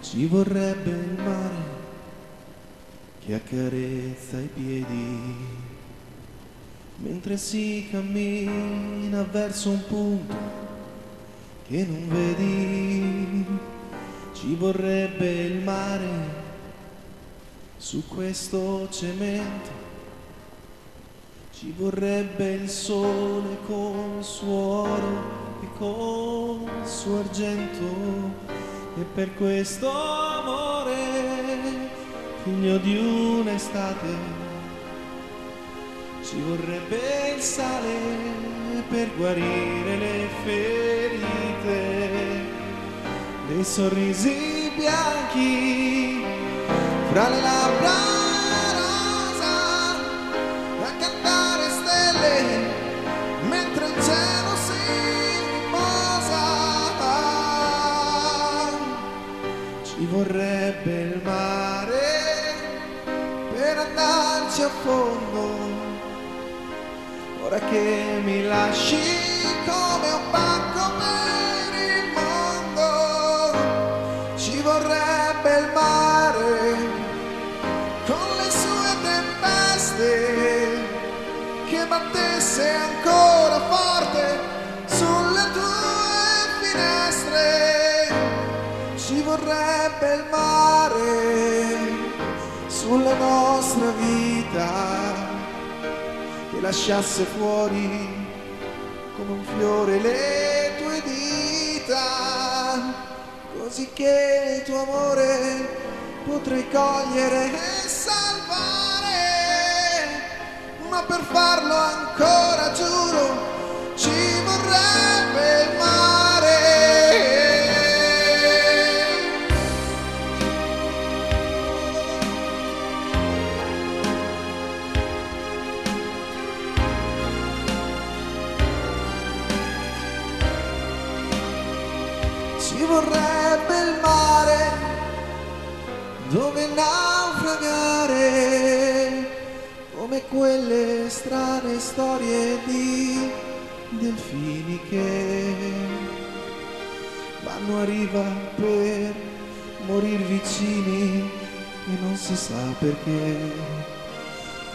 Ci vorrebbe il mare che accarezza i piedi mentre si cammina verso un punto che non vedi. Ci vorrebbe il mare su questo cemento, ci vorrebbe il sole col suo oro e col suo argento. E per questo amore, figlio di un'estate, ci vorrebbe il sale per guarire le ferite, dei sorrisi bianchi fra le labbra rosa, a cantare stelle mentre il cielo si riposa. Ci vorrebbe il mare per andarci a fondo, ora che mi lasci come un pacco per il mondo. Ci vorrebbe il mare con le sue tempeste che battesse ancora forte sulle tue finestre. Ci vorrebbe il mare sulla nostra vita che lasciasse fuori come un fiore le tue dita, così che il tuo amore potrei cogliere e salvare. Ma per farlo ancora giuro ci vorrebbe il mare. Ci vorrebbe il mare dove naufragare come quelle strane storie di delfini che vanno a riva per morir vicini e non si sa perché.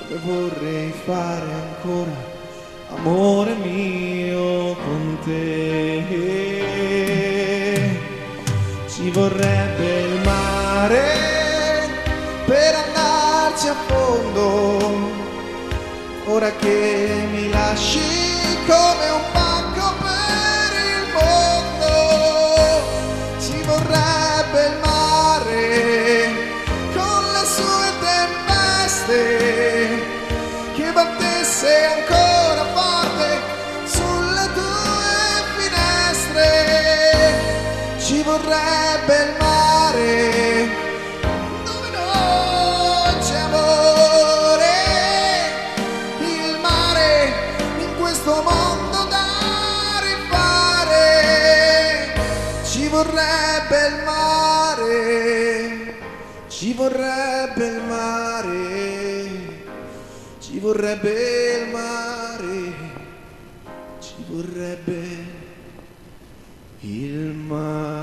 Come vorrei fare ancora, amore mio, con te. Ci vorrebbe il mare per andarci a fondo, ora che mi lasci come un pacco per il mondo. Ci vorrebbe il mare con le sue tempeste che battesse ancora forte sulle tue finestre. Ci vorrebbe il mare dove non c'è amore, il mare in questo mondo da rifare. Ci vorrebbe il mare, ci vorrebbe il mare, ci vorrebbe il mare, ci vorrebbe il mare.